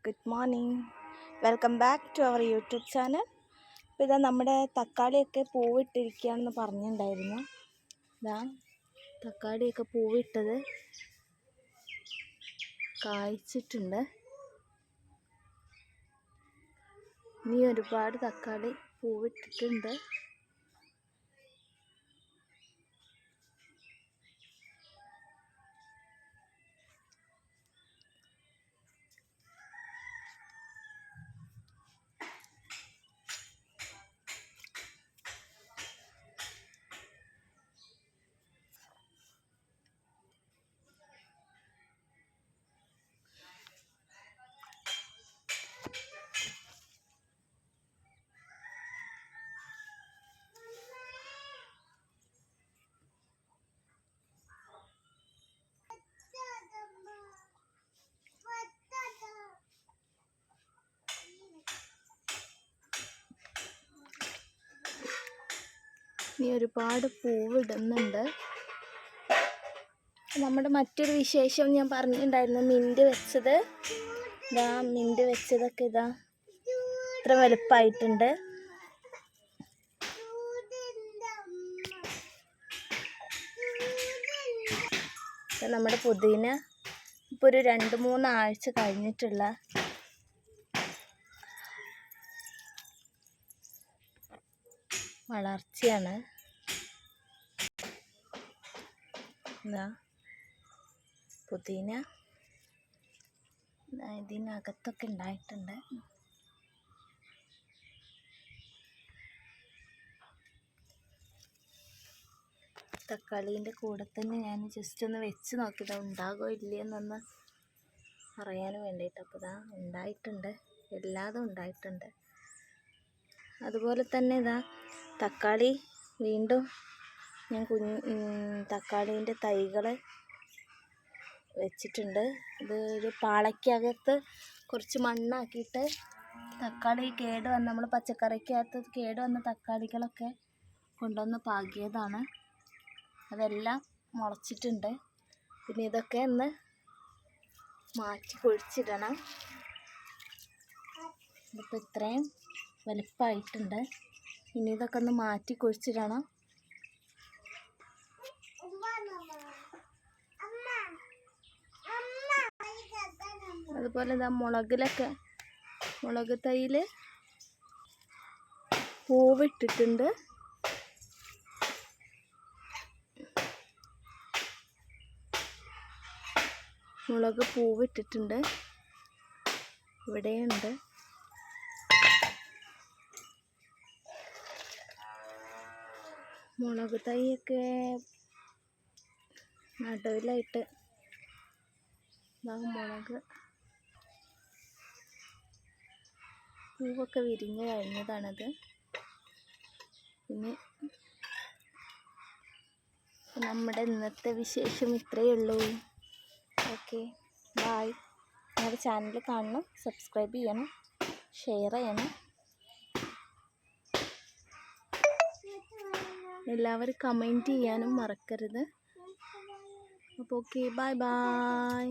good morning. Welcome back to our YouTube channel. അപ്പോൾ ഇതാ നമ്മുടെ തക്കാളിയൊക്കെ പൂവിട്ടിരിക്കുകയാണെന്ന് പറഞ്ഞിട്ടുണ്ടായിരുന്നു. ഇതാ തക്കാളിയൊക്കെ പൂവിട്ടത് കായ്ച്ചിട്ടുണ്ട്. ഇനി ഒരുപാട് തക്കാളി പൂവിട്ടിട്ടുണ്ട്. ഇനി ഒരുപാട് പൂവിടുന്നുണ്ട്. നമ്മുടെ മറ്റൊരു വിശേഷം ഞാൻ പറഞ്ഞിട്ടുണ്ടായിരുന്നു, മിൻറ്റ് വെച്ചത്. ഇതാ മിൻറ്റ് വെച്ചതൊക്കെ ഇതാ ഇത്ര വലുപ്പമായിട്ടുണ്ട്. നമ്മുടെ പുതിന ഇപ്പോൾ ഒരു 2-3 ആഴ്ച കഴിഞ്ഞിട്ടുള്ള വളർച്ചയാണ്. എന്താ പുതിന ഇതിനകത്തൊക്കെ ഉണ്ടായിട്ടുണ്ട്. തക്കാളീൻ്റെ കൂടെ തന്നെ ഞാൻ ജസ്റ്റ് ഒന്ന് വെച്ച് നോക്കിയതാ ഉണ്ടാകുമോ ഇല്ലയെന്നൊന്ന് അറിയാൻ വേണ്ടിയിട്ട്. അപ്പോൾ ഇതാ ഉണ്ടായിട്ടുണ്ട്, എല്ലാതും ഉണ്ടായിട്ടുണ്ട്. അതുപോലെ തന്നെ ഇതാ തക്കാളി വീണ്ടും ഞാൻ തക്കാളീൻ്റെ തൈകൾ വെച്ചിട്ടുണ്ട്. ഇത് ഒരു പാളയ്ക്കകത്ത് കുറച്ച് മണ്ണാക്കിയിട്ട് തക്കാളി കേടുവന്ന നമ്മൾ പച്ചക്കറിക്കകത്ത് കേടുവന്ന തക്കാളികളൊക്കെ കൊണ്ടുവന്ന് പാകിയതാണ്. അതെല്ലാം മുളച്ചിട്ടുണ്ട്. പിന്നെ ഇതൊക്കെ ഒന്ന് മാറ്റി കുഴിച്ചിടണം. ഇതിപ്പോൾ ഇത്രയും വലുപ്പമായിട്ടുണ്ട്. ഇനി ഇതൊക്കെ ഒന്ന് മാറ്റി കുഴിച്ചിടണം. അതുപോലെ ഇതാ മുളക് തൈയിൽ പൂവിട്ടിട്ടുണ്ട്. മുളക് പൂവിട്ടിട്ടുണ്ട്, ഇവിടെയുണ്ട്. മുളക് തൈയൊക്കെ നടുവിലായിട്ട് മുളക് പൂവൊക്കെ വിരിഞ്ഞ് കഴിഞ്ഞതാണത്. പിന്നെ നമ്മുടെ ഇന്നത്തെ വിശേഷം ഇത്രയേ ഉള്ളൂ. Okay, bye. ഞങ്ങളുടെ ചാനൽ കാണണം, സബ്സ്ക്രൈബ് ചെയ്യണം, ഷെയർ ചെയ്യണം. എല്ലാവരും കമൻറ്റ് ചെയ്യാനും മറക്കരുത്. അപ്പോൾ ഓക്കെ, ബൈ ബൈ.